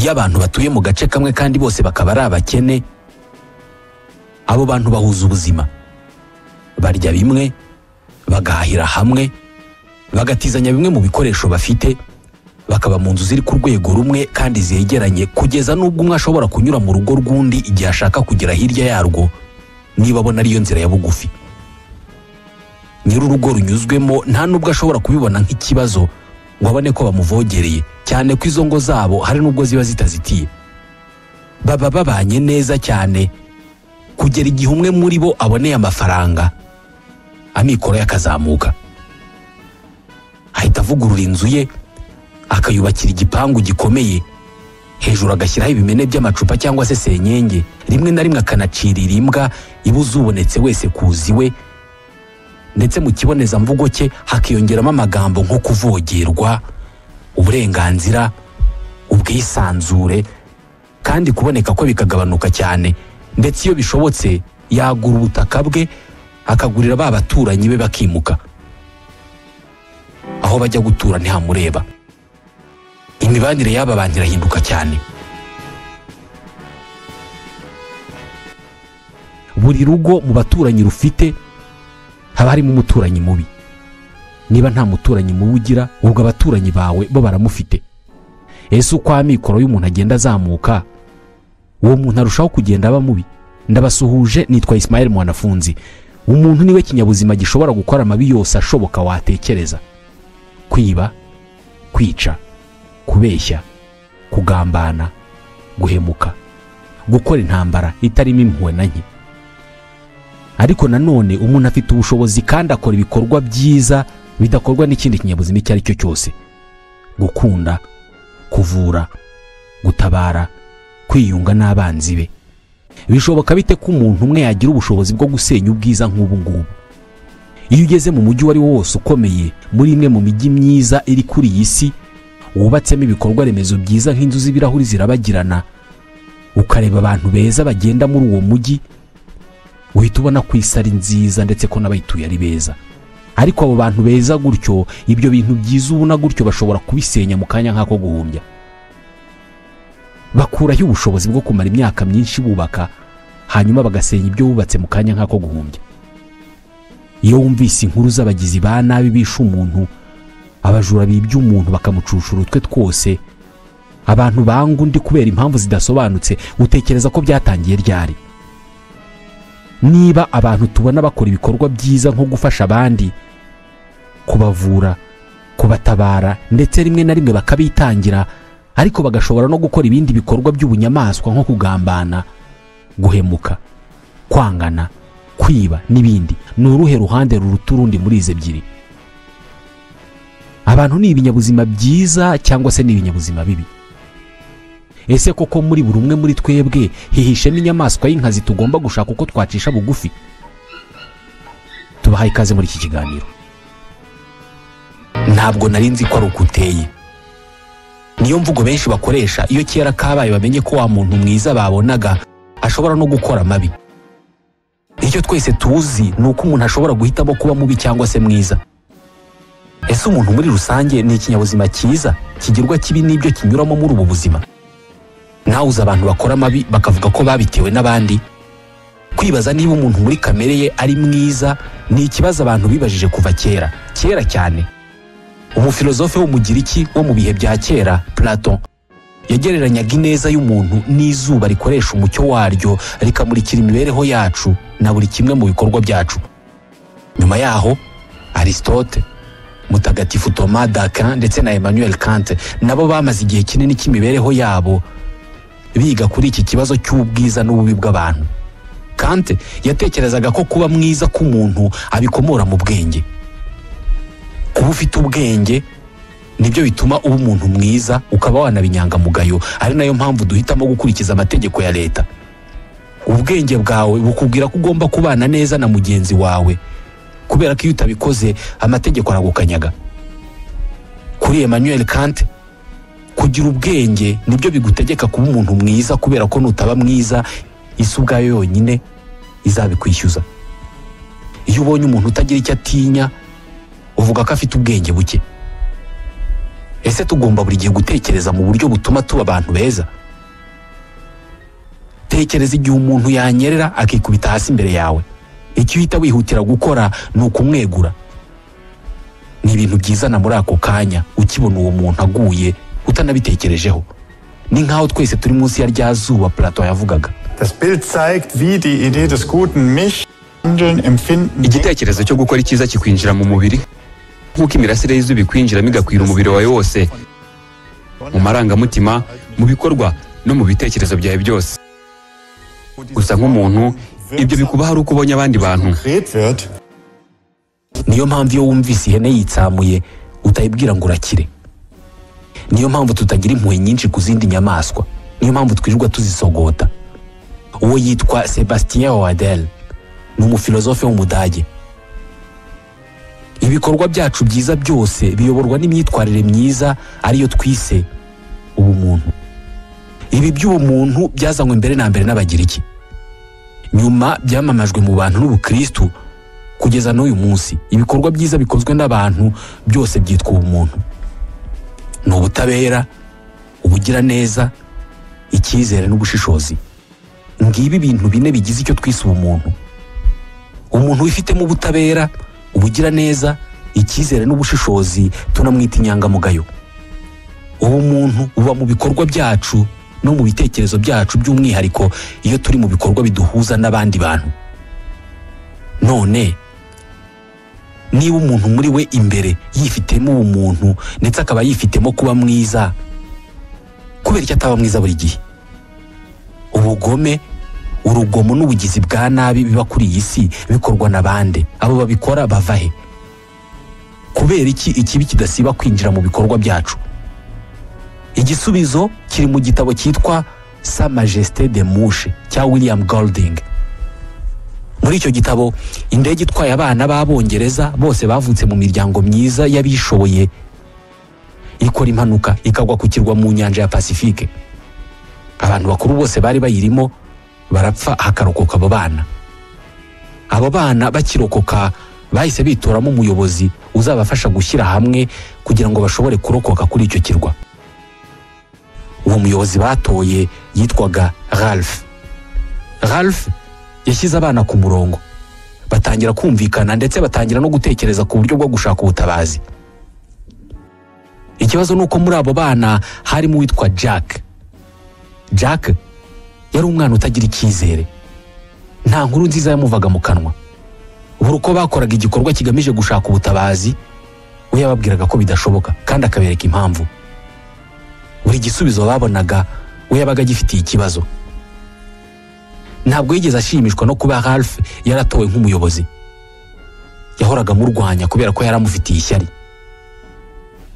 Iyo abantu batuye mu gace kamwe kandi bose bakaba ari abakene, abo bantu bahuza ubuzima, barya bimwe, bagahahira hamwe, bagatizanya bimwe mu bikoresho bafite, bakaba mu nzu ziri ku rwego rumwe kandi zegeranye, kugeza n'ubwo umwe ashobora kunyura mu rugo rw'undi igihe ashaka kugera hirya yarwo niba abona ariyo nzira ya bugufi. Nyir'urugo runyuzwemo nta nubwo ashobora kubibona nk'ikibazo ngo abone ko bamuvogereye, cyane ko izo ngo zabo hari nubwo ziba zitazitiye. Baba babanye neza cyane kugera igihe umwe muri bo aboneye amafaranga, amikoro yakazamuka, ahita avugurura inzu ye, akayubakira igipangu gikomeye, hejuru agashyiraho ibimene by'amacupa cyangwa se senyenge, rimwe na rimwe akanacirira imbwa ibuze ubonetse wese kuzi we, ndetse mu kibonezamvugo cye hakiyongeramo amagambo nko kuvogerwa, uburenganzira, ubwisanzure, kandi kuboneka ko bikagabanuka cyane, ndetse iyo bishobotse yagura ubutaka bwe akagurira ba baturanyi be bakimuka. Aho bajya gutura ntihamureba. Imibanire y'aba bantu irahinduka cyane. Buri rugo mu baturanyi rufite haba harimo umuturanyi mubi. Niba nta muturanyi mubi ugira, ubwo abaturanyi bawe bo baramufite. Ese uko amikoro y'umuntu agenda azamuka, uwo muntu arushaho kugenda aba mubi. Ndabasuhuje, nitwa Ismael Mwanafunzi. Umuntu niwe kinyabuzima gishobora gukora amabi yose ashoboka watekereza: kwiba, kwica, kubeshya, kugambana, guhemuka, gukora intambara itarimo impuhwe na nke. Ariko nanone umuntu afite ubushobozi kandi akora ibikorwa byiza bidakorwa n'ikindi kinyabuzima icyo ari cyo cyose: gukunda, kuvura, gutabara, kwiyunga n'abanzi be. Bishoboka bite ko umuntu umwe yagira ubushobozi bwo gusenya ubwiza nk'ubu ngubu? Iyo ugeze mu mujyi wari wose ukomeye, muri imwe mu mijyi myiza iri kuri iyi si, wubatsemo ibikorwa remezo byiza nk'inzu z'ibirahuri zirabagirana, ukareba abantu beza bagenda muri uwo mujyi, uhita ubona ko isi ari nziza ndetse ko n'abayituye ari beza. Ariko abo bantu beza gutyo, ibyo bintu byiza ubona gutyo bashobora kubisenya mu kanya nk'ako guhumbya. Bakuraho ubushobozi bwo kumara imyaka myinshi bubaka, hanyuma bagasenya ibyo bubatse mu kanya nk'ako guhumbya. Iyo wumvise inkuru z'abagizi ba nabi bishe umuntu, abajura bibye umuntu bakamucusha urutwe twose, abantu banga undi kubera impamvu zidasobanutse, utekereza ko byatangiye ryari? Niba abantu tubona bakora ibikorwa byiza nko gufasha abandi, kubavura, kubatabara, ndetse rimwe na rimwe bakabitangira, ariko bagashobora no gukora ibindi bikorwa by'ubunyamaswa nko kugambana, guhemuka, kwangana, kwiba n'ibindi, ni uruhe ruhande ruruta urundi muri izi ebyiri? Abantu ni ibinyabuzima byiza cyangwa se ni ibinyabuzima bibi? Ese koko muri buri umwe muri twebwe hihishe n'inyamaswa y'inkazi tugomba gushaka uko twacisha bugufi? Tubahaye ikaze muri iki kiganiro. Ntabwo nari nzi ko ari uko uteye. Niyo mvugo benshi bakoresha iyo kera kabaye bamenye ko wa muntu mwiza babonaga ashobora no gukora amabi. Icyo twese tuzi ni uko umuntu ashobora guhitamo kuba mubi cyangwa se mwiza. Ese umuntu muri rusange ni ikinyabuzima cyiza kigirwa kibi n'ibyo kinyuramo muri ubu buzima? Nawe uzi abantu bakora amabi bakavuga ko babitewe n'abandi? Kwibaza niba umuntu muri kamere ye ari mwiza ni ikibazo abantu bibajije kuva kera cyane. Umufilozofe w'umugiriki wo mu bihe bya kera, Platon, yagereranyaga ineza y'umuntu n'izuba rikoresha umucyo waryo rikamurikira imibereho yacu na buri kimwe mu bikorwa byacu. Nyuma yaho Aristote, Mutagatifu Thomas d'Aquin ndetse na Emmanuel Kant nabo bamaze igihe kinini cy'imibereho yabo biga kuri iki kibazo cy'ubwiza n'ububi bw'abantu. Kant yatekerezaga ko kuba mwiza k'umuntu abikomora mu bwenge. Kuba ufite ubwenge nibyo bituma uba umuntu mwiza, ukaba wanabinyangamugayo, ari nayo mpamvu duhitamo gukurikiza amategeko ya leta. Ubwenge bwawe bukubwira ko ugomba kubana neza na mugenzi wawe, kubera ko iyo utabikoze amategeko aragukanyaga. Kuri Emmanuel Kant, kugira ubwenge nibyo bigutegeka kuba umuntu mwiza, kubera ko nutaba mwiza isi ubwayo yonyine izabikwishyuza. Iyo ubonye umuntu utagira icyo atinya, uvuga ko afite ubwenge buke. ese tugomba buri gihe gutekereza mu buryo butuma tuba abantu beza? Tekereza igihe umuntu yanyerera akikubita hasi imbere yawe, icyo uhita wihutira gukora ni ukumwegura. Ni ibintu byizana muri ako kanya ukibona uwo muntu aguye utanabitekerejeho. Ni nkaho twese turi munsi ya rya zuba Plato yavugaga. Das Bild zeigt, wie die Idee des guten mich handeln empfinden. Igitekerezo cyo gukora icyiza kikwinjira mu mubiri nk'uko imirasire y'izuba ikwinjiramo igakwira umubiri wawe wose, mu marangamutima, mu bikorwa no mu bitekerezo byawe byose. Gusa nk'umuntu ibyo bikuba hari uko ubonye abandi bantu. Niyo mpamvu iyo wumvise ihene yitsamuye utayibwira ngo urakire. Niyo mpamvu tutagira impuhwe nyinshi ku zindi nyamaswa. Niyo mpamvu twirirwa tuzisogota. Uwo yitwa Sebastian Wadel, ni umufilozofe w'Umudage. Ibikorwa byacu byiza byose biyoborwa n'imyitwarire myiza ariyo twise ubumuntu. Ibi by'ubumuntu byazanywe mbere na mbere n'Abagiriki, nyuma byamamajwe mu bantu n'Ubukristu kugeza n'uyu munsi. Ibikorwa byiza bikozwe n'abantu byose byitwa ubumuntu. Ni ubutabera, ubugiraneza, icyizere n'ubushishozi. Ngibi ibintu bine bigize icyo twise ubumuntu. Umuntu wifitemo ubutabera, ubugiraneza, icyizere n'ubushishozi tunamwita inyangamugayo. Ubumuntu buba mu bikorwa byacu no mu bitekerezo byacu, by'umwihariko iyo turi mu bikorwa biduhuza n'abandi bantu. None niba umuntu muri we imbere yifitemo ubumuntu ndetse akaba yifitemo kuba mwiza, kubera icyo ataba mwiza buri gihe? Ubugome, urugomo n'ubugizi bwa nabi biba kuri iyi si bikorwa n'abandi. Abo babikora bava he? Kubera iki ikibi kidasiba kwinjira mu bikorwa byacu? Igisubizo kiri mu gitabo cyitwa Sa Majesté de Mouche cya William Golding. Muri icyo gitabo, indege itwaye abana b'Abongereza bose bavutse mu miryango myiza y'abishoboye ikora impanuka ikagwa ku kirwa mu nyanja ya Pacifique. Abantu bakuru bose bari bayirimo barapfa, hakarokoka abo bana. Abo bana bakirokoka bahise bitoramo umuyobozi uzabafasha gushyira hamwe kugira ngo bashobore kurokoka kuri icyo kirwa. Uwo muyobozi batoye yitwaga Ralph. Ralph yashyize abana ku murongo, batangira kumvikana ndetse batangira no gutekereza ku buryo bwo gushaka ubutabazi. Ikibazo ni uko muri abo bana harimo uwitwa Jack. Jack yari umwana utagira icyizere, nta nkuru nziza yamuvaga mu kanwa. Buri uko bakoraga igikorwa kigamije gushaka ubutabazi, we yababwiraga ko bidashoboka kandi akabereka impamvu. Buri gisubizo babonaga we yabaga agifitiye ikibazo. Ntabwo yigeze ashimishwa no kuba Ralph yaratowe nk'umuyobozi. Yahoraga amurwanya kubera ko yaramufitiye ishyari.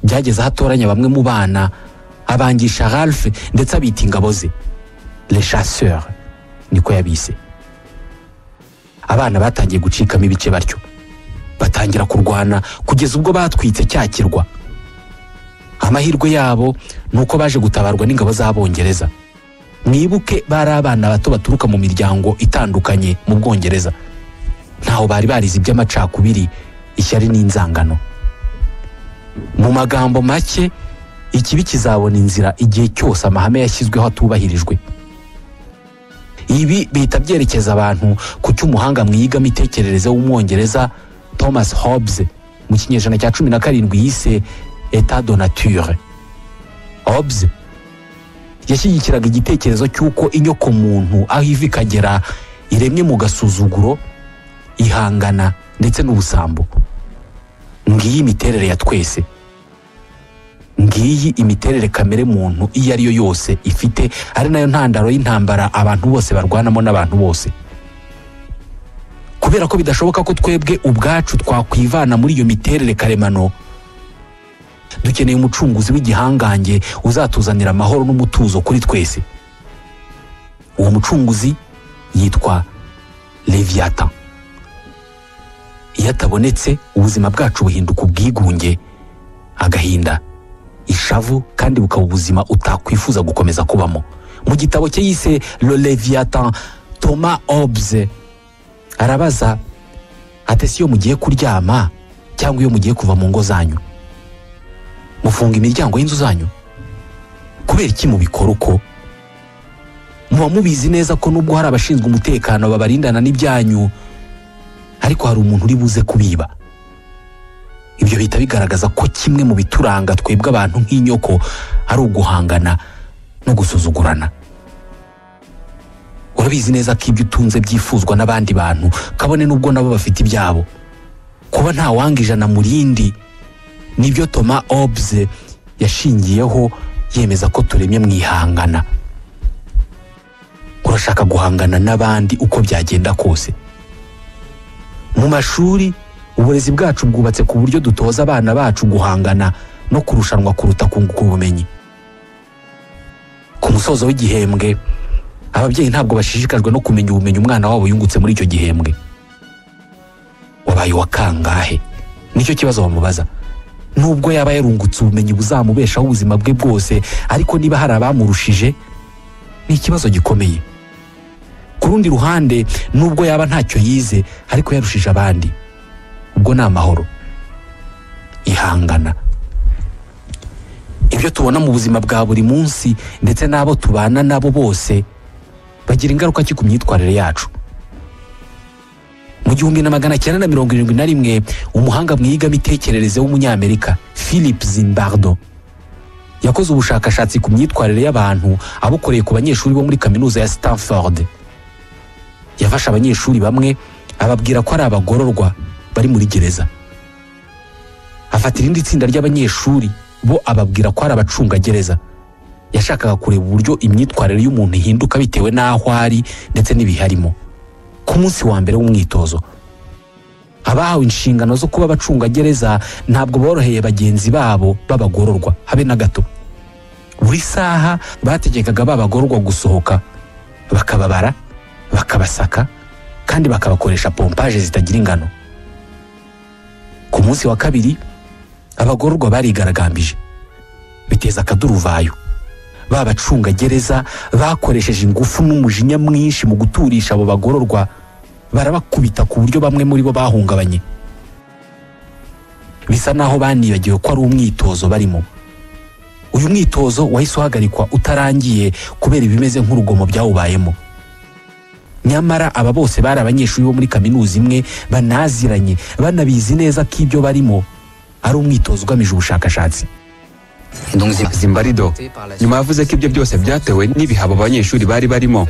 Byageze aho atoranya bamwe mu bana abangisha Ralph ndetse abita ingabo ze, les chasseurs niko yabise. Abana batangiye gucikamo ibice batyo, batangira kurwana kugeza ubwo batwitse cya kirwa. Amahirwe yabo ni uko baje gutabarwa n'ingabo z'Abongereza. Mwibuke bari abana bato baturuka mu miryango itandukanye mu Bwongereza. Ntaho bari barize iby'amacakubiri, ishyari n'inzangano. Mu magambo make, ikibi kizabona inzira igihe cyose amahame yashyizweho atubahirijwe. Ibi bihita byerekeza abantu ku cy'umuhanga mu iyigamitekerereze w'Umwongereza Thomas Hobbes mu kinyejana cya 17 yise État de nature. Hobbes yashyigikiraga igitekerezo cy'uko inyoko muntu aho iva ikagera iremye mu gasuzuguro, ihangana ndetse n'ubusambo. Ngiyi imiterere ya twese. Ngiyi imiterere kamere muntu iyo ariyo yose ifite, ari nayo ntandaro y'intambara abantu bose barwanamo n'abantu bose. Kubera ko bidashoboka ko twebwe ubwacu twakwivana muri iyo miterere karemano, dukeneye umucunguzi w'igihangange uzatuzanira amahoro n'umutuzo kuri twese. Uwo mucunguzi yitwa Leviathan. Iyo atabonetse, ubuzima bwacu buhinduka ubwigunge, agahinda, ishavu, kandi bukaba ubuzima utakwifuza gukomeza kubamo. Mu gitabo cye yise Le Leviathan, Thomas Hobbes arabaza ati, si iyo mugiye kuryama cyangwa iyo mugiye kuva mu ngo zanyu, mufunga imiryango y'inzu zanyu? Kubera iki mubikora uko? Muba mubizi neza ko nubwo hari abashinzwe umutekano babarindana n'ibyanyu, ariko hari umuntu uri buze kubiba. Ibyo bihita bigaragaza ko kimwe mu bituranga twebwe abantu nk'inyoko ari uguhangana no gusuzugurana. Urabizi neza ko ibyo utunze byifuzwa n'abandi bantu, kabone nubwo nabo bafite ibyabo. Kuba nta wanga ijana mu rindi nibyo Thomas Hobbes yashingiyeho yemeza ko turemye mwihangana. Urashaka guhangana n'abandi uko byagenda kose. Mu mashuri uburezi bwacu bwubatse ku buryo dutoza abana bacu guhangana no kurushanwa kuruta kunguka ubumenyi. Ku musozo w'igihembwe, ababyeyi ntabwo bashishikajwe no kumenya ubumenyi umwana wabo yungutse muri icyo gihembwe. Wabaye wa kangahe? Nicyo kibazo bamubaza. Nubwo yaba yarungutse ubumenyi buzamubeshaho ubuzima bwe bwose, ariko niba hari abamurushije, ni ikibazo gikomeye. Ku rundi ruhande, nubwo yaba ntacyo yize ariko yarushije abandi, ubwo ni amahoro. Ihangana. Ibyo tubona mu buzima bwa buri munsi ndetse n'abo tubana nabo bose bagira ingaruka ki ku myitwarire yacu. Mu 1971 umuhanga mu iyigamitekerereze w'umunyamerika Philip Zimbardo yakoze ubushakashatsi ku myitwarire y'abantu abukoreye ku banyeshuri bo muri kaminuza ya Stanford. Yafashe abanyeshuri bamwe ababwira ko ari abagororwa bari muri gereza. Afata irindi tsinda ry'abanyeshuri bo ababwira ko ari abacungagereza. Yashakaga kureba uburyo imyitwarire y'umuntu ihinduka bitewe n'aho ari ndetse n'ibiharimo. Ku munsi wa mbere w'umwitozo, abahawe inshingano zo kuba abacungagereza ntabwo boroheye bagenzi babo b'abagororwa habe na gato. Buri saha bategekaga babagororwa gusohoka, bakababara, bakabasaka, kandi bakabakoresha pompaje zitagira ingano. Ku munsi wa kabiri, abagororwa barigaragambije, biteza akaduruvayo. Babacungagereza bakoresheje ingufu n'umujinya mwinshi mu guturisha abo bagororwa, barabakubita ku buryo bamwe muri bo bahungabanye. Bisa naho banibagiwe ko ari umwitozo barimo. Uyu mwitozo wahise uhagarikwa utarangiye kubera ibimeze nk'urugomo byawubayemo. Nyamara aba bose bari abanyeshuri bo muri kaminuza imwe, banaziranye, banabizi neza ko ibyo barimo ari umwitozo ugamije ubushakashatsi. Zimbardo nyuma yavuze ko ibyo byose byatewe n'ibihabo abanyeshuri bari barimo.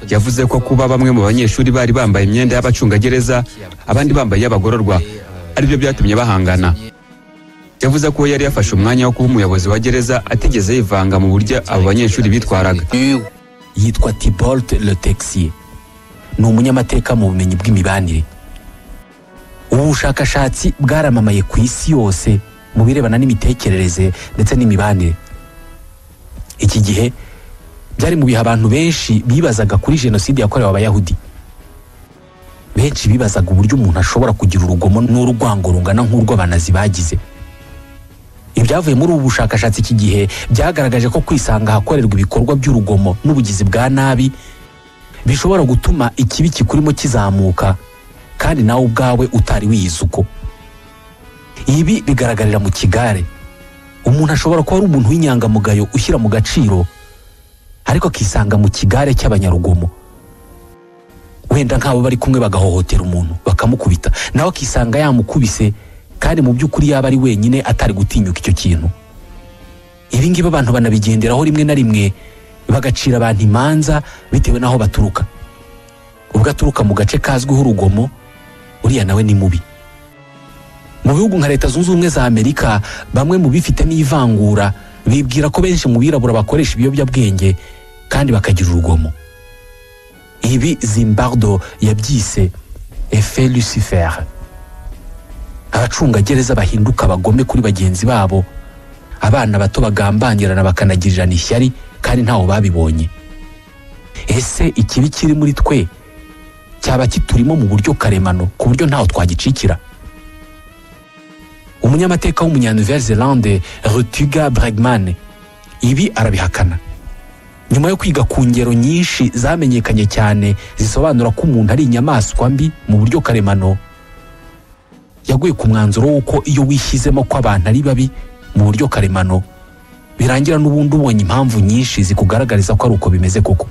Yavuze ko kuba bamwe mu banyeshuri bari bambaye imyenda y'abacungagereza, abandi bambaye y'abagororwa, aribyo byatumye bahangana. Yavuze ko yari yafashe umwanya wo kuba umuyobozi wa gereza atigeze yivanga mu buryo abo banyeshuri bitwaraga. Yitwa Thibault Le Texier. Ni umunyamateka mu bumenyi bw'imibanire. Ubu bushakashatsi bwaramamaye ku isi yose mu birebana n'imitekerereze ndetse n'imibanire. Iki gihe byari mu bihe abantu benshi bibazaga kuri jenoside yakorewe abayahudi. Benshi bibazaga uburyo umuntu ashobora kugira urugomo n'urwango rungana nk'urw'abanazi bagize. Ibyavuye muri ubu bushakashatsi iki gihe byagaragaje ko kwisanga ahakorerwa ibikorwa by'urugomo n'ubugizi bwa nabi bishobora gutuma ikibi kikurimo kizamuka, kandi nawe ubwawe utari wiyizi uko. Ibi bigaragarira mu kigare. Umuntu ashobora kuba ari umuntu w'inyangamugayo ushyira mu gaciro, ariko akisanga mu kigare cy'abanyarugomo. Wenda nk'abo bari kumwe bagahohotera umuntu bakamukubita, nawe akisanga yamukubise, kandi mu by'ukuri yaba ari wenyine atari gutinyuka icyo kintu. Ibi ngibi abantu banabigenderaho rimwe na rimwe, bagacira abantu imanza bitewe n'aho baturuka. Ubwo aturuka mu gace kazwiho urugomo, uriya nawe ni mubi. Mu bihugu nka Leta Zunze Ubumwe za Amerika, bamwe mu bifitemo ivangura bibwira ko benshi mu birabura bakoresha ibiyobyabwenge kandi bakagira urugomo. Ibi Zimbardo yabyise effet Lucifer. Abacungagereza bahinduka abagome kuri bagenzi babo, abana bato bagambangirana bakanagirirana ishyari kandi ntaho babibonye. Ese ikibi kiri muri twe cyaba kiturimo mu buryo karemano ku buryo ntaho twagicikira? Umunyamateka w'umunya-Nouvelle-Zélande Rutger Bregman ibi arabihakana. Nyuma yo kwiga ku ngero nyinshi zamenyekanye cyane zisobanura ko umuntu ari inyamaswa mbi mu buryo karemano, yaguye ku mwanzuro w'uko iyo wishyizemo ko abantu ari babi mu buryo karemano birangira n'ubundi ubonye impamvu nyinshi zikugaragariza ko ari uko bimeze koko.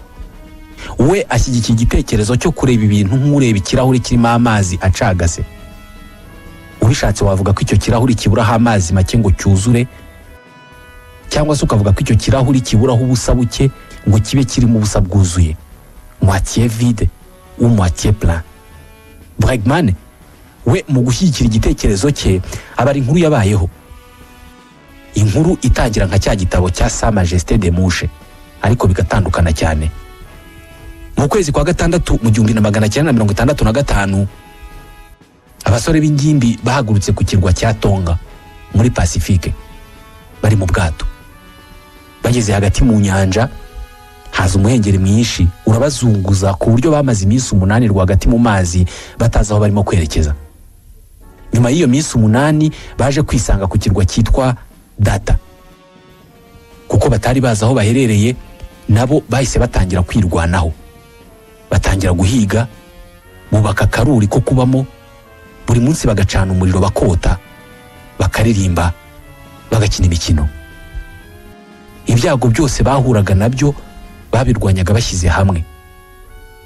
We ashyigikiye igitekerezo cyo kureba ibintu nk'ureba ikirahuri kirimo amazi acagase. Ubishatse wavuga ko icyo kirahuri kiburaho amazi make ngo cyuzure, cyangwa se ukavuga ko icyo kirahuri kiburaho ubusa buke ngo kibe kirimo ubusa bwuzuye, moitié vide ou moitié plein. Bregman we mu gushyigikira igitekerezo cye aba ari inkuru yabayeho, inkuru itangira nka cya gitabo cya Sa Majesté de Mouche, ariko bigatandukana cyane. Mu kwezi kwa gatandatu mu 1965 abasore b'ingimbi bahagurutse ku kirwa cya Tonga muri Pacifique, bari mu bwato. Bageze hagati mu nyanja haza umuhengeri mwinshi urabazunguza ku buryo bamaze iminsi 8 rwagati mu mazi batazi aho barimo kwerekeza. Nyuma y'iyo minsi 8 baje kwisanga ku kirwa cyitwa Data. Kuko batari bazi aho baherereye, nabo bahise batangira kwirwanaho, batangira guhiga, bubaka karuri ko kubamo, buri munsi bagacana umuriro bakota, bakaririmba, bagakina imikino. Ibyago byose bahuraga nabyo babirwanyaga bashyize hamwe.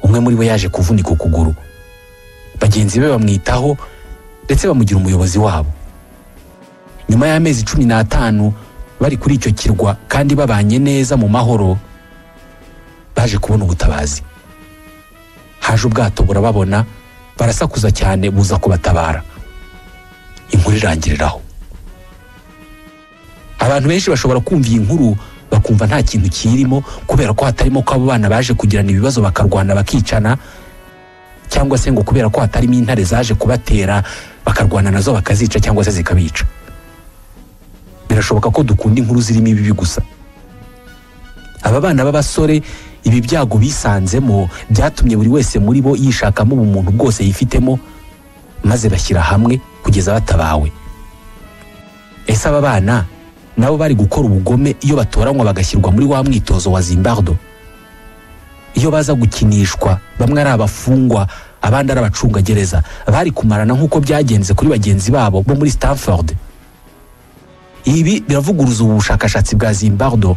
Umwe muri bo yaje kuvunika ukuguru, bagenzi be bamwitaho ndetse bamugira umuyobozi wabo. Nyuma y'amezi 15 bari kuri icyo kirwa kandi babanye neza mu mahoro, baje kubona ubutabazi. Haje ubwato burababona, barasakuza cyane buza kubatabara. Inkuru irangiriraho. Abantu benshi bashobora kumva iyi nkuru bakumva nta kintu kirimo, kubera ko hatarimo ko abo bana baje kugirana ibibazo bakarwana bakicana, cyangwa se ngo kubera ko hatarimo intare zaje kubatera bakarwana nazo bakazica cyangwa se zikabica. Birashoboka ko dukunda inkuru zirimo ibibi gusa. Aba bana b'abasore ibi byago bisanzemo byatumye buri wese muri bo yishakamo ubumuntu bwose yifitemo, maze bashyira hamwe kugeza batabawe. Ese aba bana nabo bari gukora ubugome iyo batoranywa bagashyirwa muri wa mwitozo wa Zimbardo? Iyo baza gukinishwa, bamwe ari abafungwa abandi ari abacungagereza, bari kumarana nk'uko byagenze kuri bagenzi babo bo muri Stanford? Ibi biravuguruza ubushakashatsi bwa Zimbardo.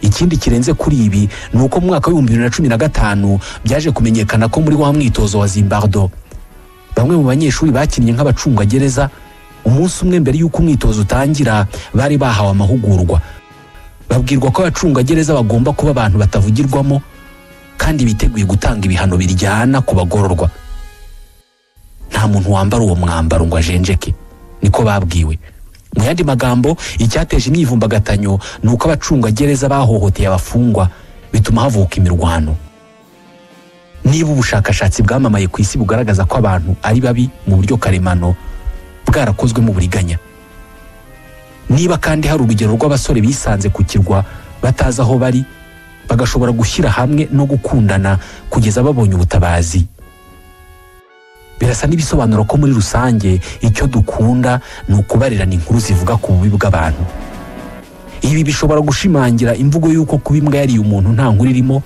Ikindi kirenze kuri ibi ni uko mu mwaka wa 2015 byaje kumenyekana ko muri wa mwitozo wa Zimbardo bamwe mu banyeshuri bakinnye nk'abacungagereza umunsi umwe mbere y'uko umwitozo utangira bari bahawe amahugurwa. Babwirwa ko abacungagereza bagomba kuba abantu batavugirwamo kandi biteguye gutanga ibihano biryana ku bagororwa. Nta muntu wambara uwo mwambaro ngo ajenjeke, niko babwiwe. Mu yandi magambo, icyateje imyivumbagatanyo ni uko abacungagereza bahohoteye abafungwa, bituma havuka imirwano. Niba ubushakashatsi bwamamaye ku isi bugaragaza ko abantu ari babi mu buryo karemano, bwarakozwe mu buriganya, niba kandi hari urugero rw'abasore bisanze ku kirwa batazi aho bari, bagashobora gushyira hamwe no gukundana kugeza babonye ubutabazi, birasa n'ibisobanuro ko muri rusange icyo dukunda ni ukubarirana inkuru zivuga ku bubi bw'abantu. Ibi bishobora gushimangira imvugo y'uko kuba imbwa yariye umuntu nta nkuru irimo,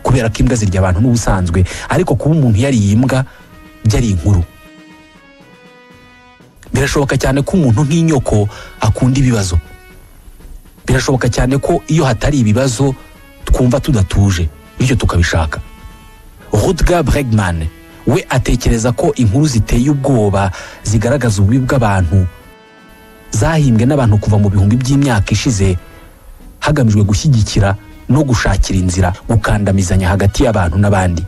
kubera ko imbwa zirya abantu n'ubusanzwe, ariko kuba umuntu yariye imbwa byari inkuru. Birashoboka cyane ko umuntu nk'inyoko akunda ibibazo. Birashoboka cyane ko iyo hatari ibibazo twumva tudatuje, bityo tukabishaka. Rutger Bregman we atekereza ko inkuru ziteye ubwoba zigaragaza ububi bw'abantu zahimbwe n'abantu kuva mu bihumbi by'imyaka ishize, hagamijwe gushyigikira no gushakira inzira gukandamizanya hagati y'abantu n'abandi.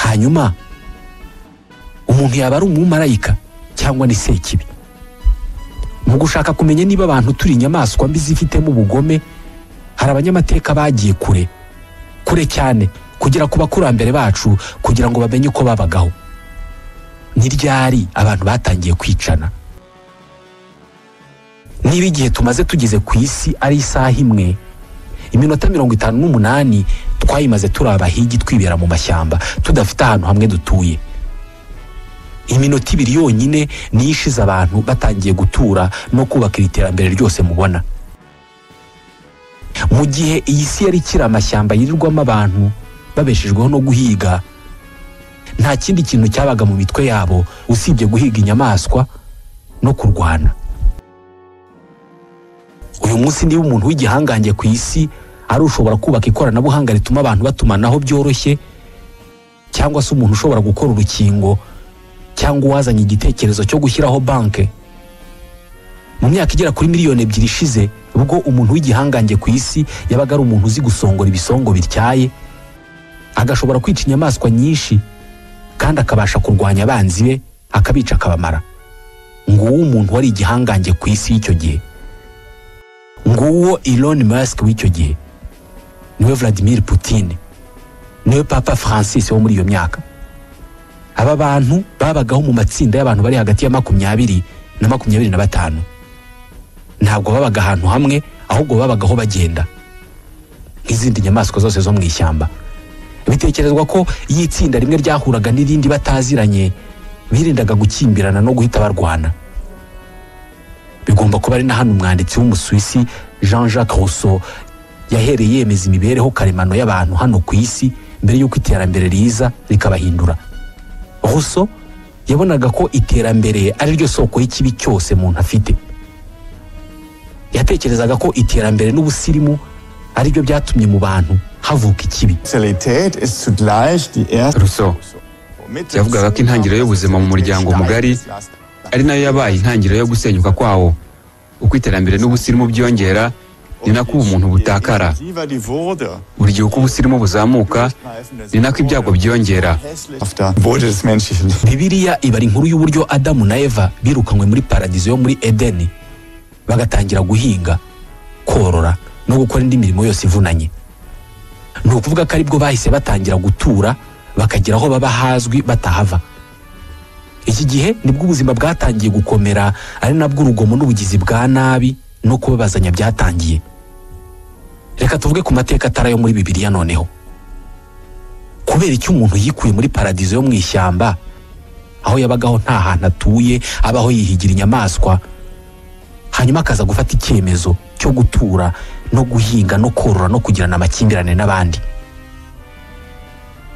Hanyuma umuntu yaba ari umumarayika cyangwa ni sekibi? Mu gushaka kumenya niba abantu turi inyamaswa mbi zifitemo ubugome, hari abanyamateka bagiye kure cyane, kugera ku bakurambere bacu kugira ngo bamenye uko babagaho. Ni ryari abantu batangiye kwicana? Niba igihe tumaze tugeze ku isi ari isaha imwe, iminota 58 twayimaze turi abahigi twibera mu mashyamba tudafite ahantu hamwe dutuye. Iminota 2 yonyine ni ishize abantu batangiye gutura no kubaka iterambere ryose mubona. Mu gihe iyi si yari kiri amashyamba yirirwamo abantu babeshejweho no guhiga, nta kindi kintu cyabaga mu mitwe yabo usibye guhiga inyamaswa no kurwana. uyu munsi niba umuntu w'igihangange ku isi ari ushobora kubaka ikoranabuhanga rituma abantu batumanaho byoroshye, cyangwa se umuntu ushobora gukora urukingo, cyangwa uwazanye igitekerezo cyo gushyiraho banke, mu myaka igera kuri miliyoni 2 ishize ubwo umuntu w'igihangange ku isi yabaga ari umuntu uzi gusongora ibisongo bityaye, agashobora kwica inyamaswa nyinshi kandi akabasha kurwanya abanzi be akabica akabamara. Nguwo umuntu wari igihangange ku isi y'icyo gihe. Nguwo Elon Musk w'icyo gihe. Niwe Vladimir Putin. Niwe Papa Francis wo muri iyo myaka. Aba bantu babagaho mu matsinda y'abantu bari hagati ya 20 na 25. Ntabwo babaga ahantu hamwe, ahubwo babagaho bagenda nk'izindi nyamaswa zose zo mu ishyamba. Bitekerezwa ko iyi tsinda rimwe ryahuraga n'irindi bataziranye, birindaga gukimbirana no guhita barwana. Bigomba kuba ari na hano umwanditsi w'Umusuwisi Jean-Jacques Rousseau yahereye yemeza imibereho karemano y'abantu hano ku isi mbere y'uko iterambere riza rikabahindura. Rousseau yabonaga ko iterambere ari ryo soko y'ikibi cyose umuntu afite. Yatekerezaga ko iterambere n'ubusirimu ari byo byatumye mu bantu havuka ikibi. Rousseau yavugaga ko intangiriro y'ubuzima mu muryango mugari ari nayo yabaye intangiriro yo gusenyuka kwawo. Uko iterambere n'ubusirimu byongera ni nako umuntu butakara. Buri gihe uko ubusirimu buzamuka ni nako ibyago byongera. Bibiliya ibara inkuru y'uburyo Adamu na Eva birukanywe muri paradizo yo muri Edeni, bagatangira guhinga, korora no gukora indi mirimo yose ivunanye. Ni ukuvuga ko aribwo bahise batangira gutura, bakagira aho baba hazwi batahava. Iki gihe nibwo ubuzima bwatangiye gukomera, ari nabwo urugomo n'ubugizi bwa nabi no kubabazanya byatangiye. Reka tuvuge ku mateka atari yo muri Bibiliya noneho. Kubera icyo umuntu yikuye muri paradizo yo mu ishyamba, aho yabagaho nta hantu atuye, abaho yihigira inyamaswa, hanyuma akaza gufata icyemezo cyo gutura no guhinga no korora no kugirana amakimbirane n'abandi.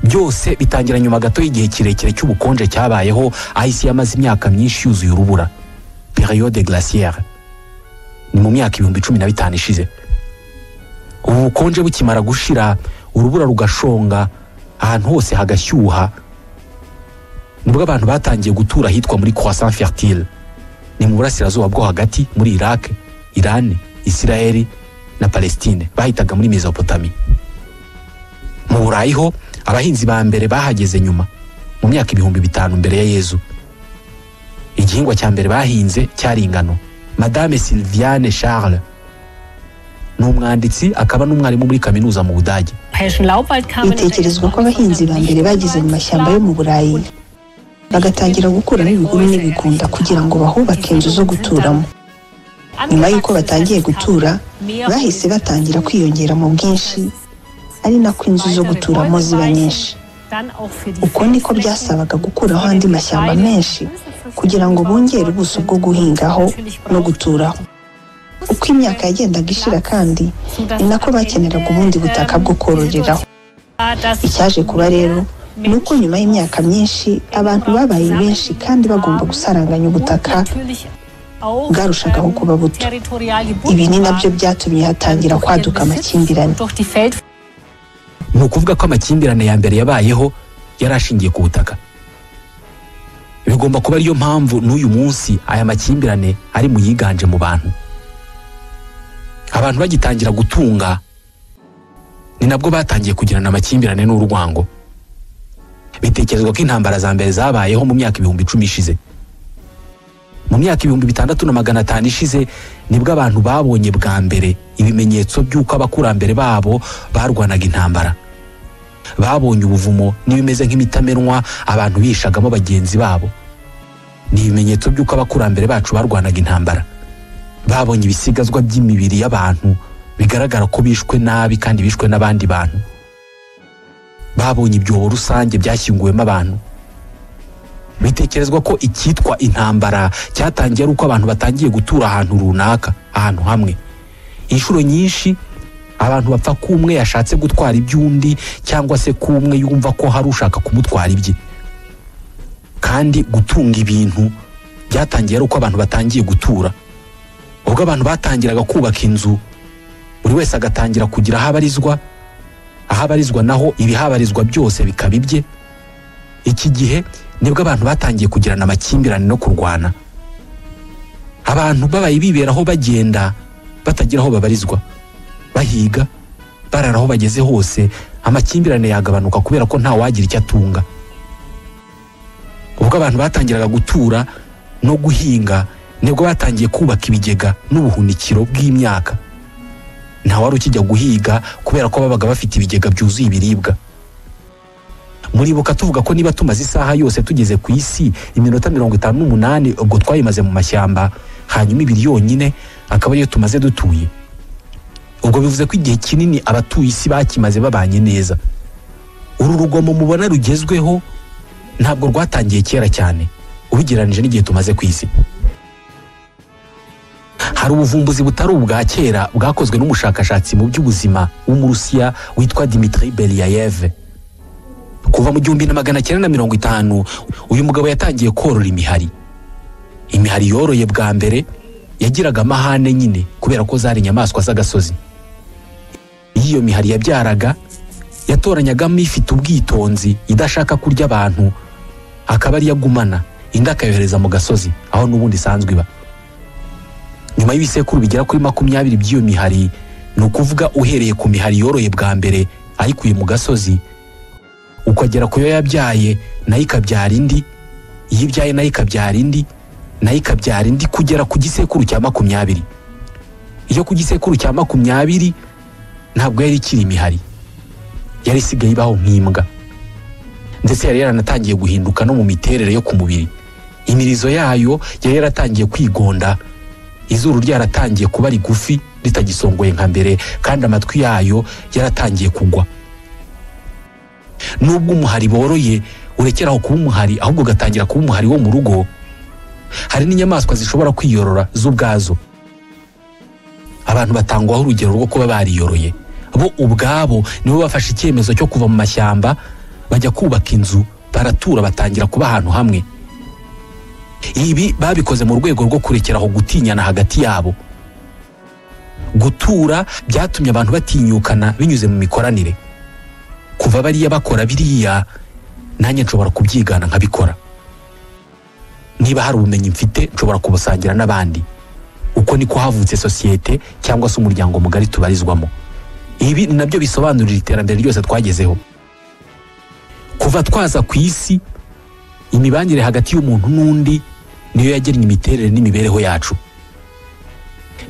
Byose bitangira nyuma gato y'igihe kirekire cy'ubukonje cyabayeho, aho isi yamaze imyaka myinshi yuzuye urubura, période glaciaire. Ni mu myaka 15,000 ishize. Ubu bukonje bukimara gushira, urubura rugashonga, ahantu hose hagashyuha, nibwo abantu batangiye gutura hitwa muri croissant fertile. Ni mu burasirazuba bwo hagati muri Iraq, Iran, Israel na Palestine, bahitaga muri Mesopotamie. Mu Burayi ho abahinzi ba mbere bahageze nyuma, mu myaka 5,000 mbere ya Yezu. Igihingwa cya mbere bahinze cyari ingano. Madame Sylviane Charles ni umwanditsi akaba n'umwarimu muri kaminuza mu Budage. Bitekerezwa ko abahinzi ba mbere bagize mu mashyamba yo mu Burayi bagatangira gukuramo ibiguni n'ibigunda kugira ngo bahubake inzu zo guturamo. Nyuma y'uko batangiye gutura, bahise batangira kwiyongera mu bwinshi, ari nako inzu zo guturamo ziba nyinshi. Uko niko byasabaga gukuraho andi mashyamba menshi kugira ngo bongere ubuso bwo guhingaho no guturaho. Uko imyaka yagendaga ishira kandi ni nako bakeneraga ubundi butaka bwo kororeraho. Icyaje kuba rero ni uko nyuma y'imyaka myinshi abantu babaye benshi kandi bagomba gusaranganya ubutaka bwarushagaho kuba buto. Ibi ni nabyo byatumye hatangira kwaduka amakimbirane. Ni ukuvuga ko amakimbirane ya mbere yabayeho yarashingiye ku butaka. Bigomba kuba ariyo mpamvu n'uyu munsi aya makimbirane ari mu yiganje mu bantu. Abantu bagitangira gutunga ni nabwo batangiye kugirana amakimbirane n'urwango. Bitekerezwa ko intambara za mbere zabayeho mu myaka 10,000 ishize. Mu myaka 6,500 ishize nibwo abantu babonye bwa mbere ibimenyetso by'uko abakurambere babo barwanaga intambara. Babonye ubuvumo n'ibimeze nk'imitamenwa abantu bishagamo bagenzi babo. Ni ibimenyetso by'uko abakurambere bacu barwanaga intambara. Babonye ibisigazwa by'imibiri y'abantu bigaragara ko bishwe nabi kandi bishwe n'abandi bantu. Babonye ibyobo rusange byashyinguwemo abantu. Bitekerezwa ko icyitwa intambara cyatangiye ari uko abantu batangiye gutura ahantu runaka, ahantu hamwe. Inshuro nyinshi abantu bapfa ko umwe yashatse gutwara iby'undi cyangwa se ko umwe yumva ko hari ushaka kumutwara ibye. Kandi gutunga ibintu byatangiye ari uko abantu batangiye gutura. ubwo abantu batangiraga kubaka inzu buri wese agatangira kugira ahabarizwa naho ibihabarizwa byose bikaba ibye. Iki gihe nibwo abantu batangiye kugirana amakimbirane no kurwana. Abantu babaye biberaho bagenda batagira aho babarizwa, bahiga bararaho bageze hose, amakimbirane yagabanuka kubera ko nta wagira icyo atunga. Ubwo abantu batangiraga gutura no guhinga nibwo batangiye kubaka ibigega n'ubuhunikiro bw'imyaka. Nta wari ukijya guhiga kubera ko babaga bafite ibigega byuzuye ibiribwa. Muribuka tuvuga ko niba tumaze isaha yose tugeze ku isi iminota 58 ubwo twayimaze mu mashyamba, hanyuma ibiri yonyine akaba ariyo tumaze dutuye. Ubwo bivuze ko igihe kinini abatuye isi bakimaze babanye neza. Uru rugomo mubona rugezweho ntabwo rwatangiye kera cyane ubigeranije n'igihe tumaze ku isi. Hari ubuvumbuzi butari ubwa kera bwakozwe n'umushakashatsi mu by'ubuzima w'Umurusiya witwa Dmitry Belyaev. Kuva mu 1950 uyu mugabo yatangiye korora imihari. Imihari yoroye bwa mbere yagiraga amahane nyine kubera ko zari inyamaswa z'agasozi. Iyo mihari yabyaraga yatoranyagamo ifite ubwitonzi idashaka kurya abantu, akaba ari yagumana indi akayohereza mu gasozi aho n'ubundi isanzwe iba. Nyuma y'ibisekuru bigera kuri 20 by'iyo mihari, ni ukuvuga uhereye ku mihari yoroye bwa mbere ayikuye mu gasozi ukagera ku yo yabyaye nayo ikabyara indi, yibyaye nayo ikabyara indi, nayo ikabyara indi kugera ku gisekuru cya 20. Iyo ku gisekuru cya 20 ntabwo yari ikiri imihari, yari isigaye ibaho nk'imbwa, ndetse yari yaranatangiye guhinduka no mu miterere yo ku mubiri. Imirizo yayo yari yaratangiye kwigonda, izuru ryaratangiye kuba rigufi ritagisongoye nka mbere, kandi amatwi yayo yaratangiye kugwa. Nubwo umuhari boroye urekeraho kuba umuhari ahubwo ugatangira kuba umuhari wo mu rugo, hari n'inyamaswa zishobora kwiyorora z'ubwazo. Abantu batangwaho urugero rwo kuba bariyoroye. Bo ubwabo nibo bafashe icyemezo cyo kuva mu mashyamba bajya kubaka inzu, baratura batangira kuba ahantu hamwe. Ibi babikoze mu rwego rwo kurekeraho gutinyana hagati yabo. Gutura byatumye abantu batinyukana binyuze mu mikoranire. Kuva bariya bakora biriya, nanjye nshobora kubyigana nkabikora. Niba hari ubumenyi mfite nshobora kubusangira n'abandi. Uko niko havutse sosiyete cyangwa se umuryango mugari tubarizwamo. Ibi ni nabyo bisobanurira iterambere ryose twagezeho. Kuva twaza ku isi, imibanire hagati y'umuntu n'undi niyo yagennye imiterere n'imibereho yacu.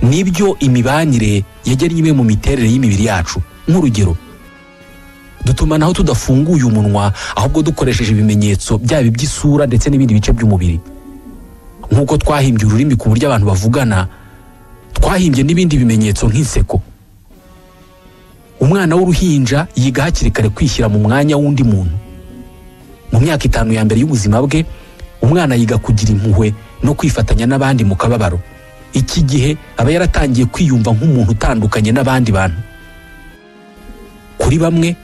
Nibyo imibanire yagennye imwe mu miterere y'imibiri yacu. Nk'urugero, dutumanaho tudafunguye umunwa ahubwo dukoresheje ibimenyetso byaba iby'isura ndetse n'ibindi bice by'umubiri. Nk'uko twahimbye ururimi ku buryo abantu bavugana, twahimbye n'ibindi bimenyetso nk'inseko. Umwana w'uruhinja yiga hakiri kare kwishyira mu mwanya w'undi muntu. Mu myaka 5 ya mbere y'ubuzima bwe, umwana yiga kugira impuhwe no kwifatanya n'abandi mu kababaro. Iki gihe aba yaratangiye kwiyumva nk'umuntu utandukanye n'abandi bantu. Kuri bamwe,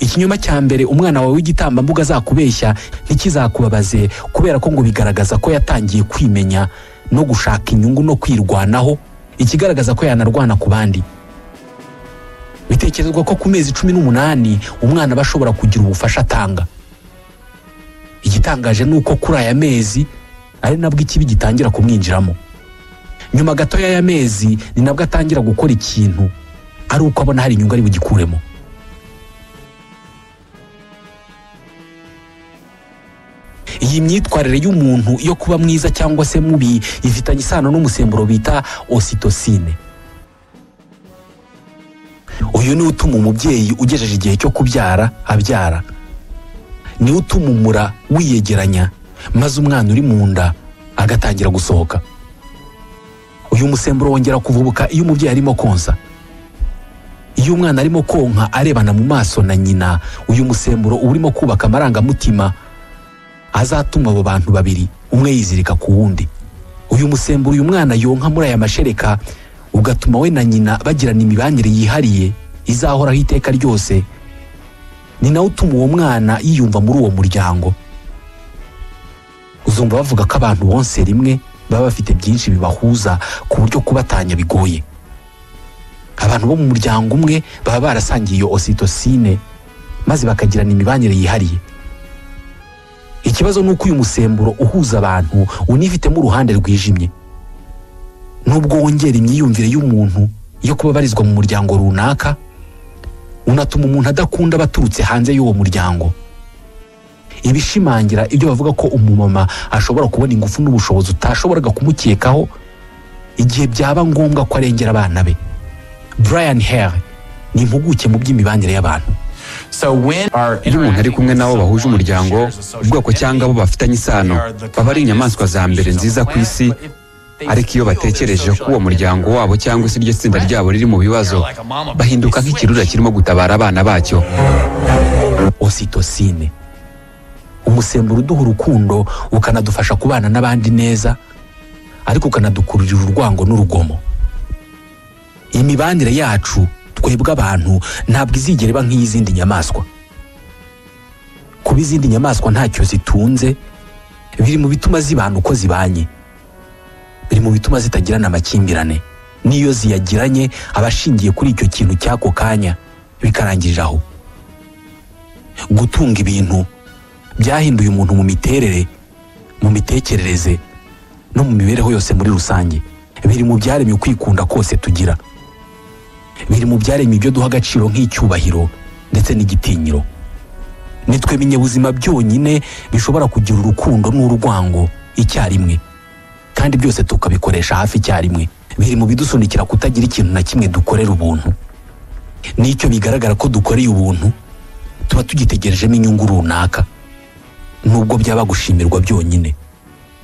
ikinyoma cya mbere umwana wawe w'igitambambuga azakubeshya ntikizakubabaze, kubera ko ngo bigaragaza ko yatangiye kwimenya no gushaka inyungu no kwirwanaho, ikigaragaza ko yanarwana ku bandi. Bitekerezwa ko ku mezi 18 umwana bashobora kugira ubufasha atanga. Igitangaje nuko kuri aya mezi ari nabwo ikibi gitangira kumwinjiramo. Nyuma gato y'aya mezi ni nabwo atangira gukora ikintu ari uko abona hari inyungu ari bugikuremo. Iyi myitwarire y'umuntu yo kuba mwiza cyangwa se mubi ifitanye isano n'umusemburo bita ocytocine. Uyu ni utuma umubyeyi ugejeje igihe cyo kubyara abyara. Ni utuma umura wiyegeranya maze umwana uri mu nda agatangira gusohoka. Uyu musemburo wongera kuvubuka iyo umubyeyi arimo konsa. Iyo umwana arimo konka arebana mu maso na nyina, uyu musemburo urimo kubaka amarangamutima azatuma abo bantu babiri umwe yizirika ku wundi. Uyu musemburo uyu mwana yonka muri aya mashereka ugatuma we na nyina bagirana imibanire yihariye izahoraho iteka ryose. Ni nawe utuma uwo mwana yiyumva muri uwo muryango. Uzumva bavuga ko abantu bonse rimwe baba bafite byinshi bibahuza ku buryo kubatanya bigoye. Abantu bo mu muryango umwe baba barasangiye iyo ocytocine maze bakagirana imibanire yihariye. Ikibazo ni uko uyu musemburo uhuza abantu unifitemo uruhande rwijimye. Nubwo wongera imyiyumvire y'umuntu yo kuba barizwa mu muryango runaka, unatuma umuntu adakunda abaturutse hanze y'uwo muryango. Ibishimangira ibyo bavuga ko umumama ashobora kubona ingufu n'ubushobozi utashoboraga kumukekaho igihe byaba ngombwa ko arengera abana be. Brian Hare ni impuguke mu by'imibanire y'abantu. Iyo umuntu ari kumwe nabo bahuje umuryango, ubwoko cyangwa abo bafitanye isano, baba ari inyamaswa za mbere nziza ku isi. Ariko iyo batekereje ko uwo muryango wabo cyangwa se iryo tsinda ryabo riri mu bibazo, bahinduka nk'ikirura kirimo gutabara abana bacyo. Ocytocine, umusemburo uduha urukundo ukanadufasha kubana n'abandi neza, ariko ukanadukururira urwango n'urugomo. Imibanire yacu twebwe abantu ntabwo izigera iba nk'iy'izindi nyamaswa. Kuba izindi nyamaswa ntacyo zitunze biri mu bituma zibana uko zibanye, biri mu bituma zitagirana amakimbirane. N'iyo ziyagiranye aba ashingiye kuri icyo kintu cy'ako kanya bikarangirira aho. Gutunga ibintu byahinduye umuntu mu miterere, mu mitekerereze no mu mibereho yose muri rusange. Biri mu byaremye ukwikunda kose tugira, biri mu byaremye ibyo duha agaciro nk'icyubahiro ndetse n'igitinyiro. Nitwe binyabuzima byonyine bishobora kugira urukundo n'urwango icyarimwe, kandi byose tukabikoresha hafi icyarimwe. Biri mu bidusunikira kutagira ikintu na kimwe dukorera ubuntu. Nicyo bigaragara ko dukoreye ubuntu, tuba tugitegerejemo inyungu runaka, nubwo byaba gushimirwa byonyine.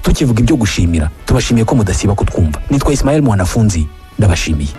Tukivuga ibyo gushimira, tubashimiye ko mudasiba kutwumva. Nitwa Ismael Mwanafunzi, ndabashimiye.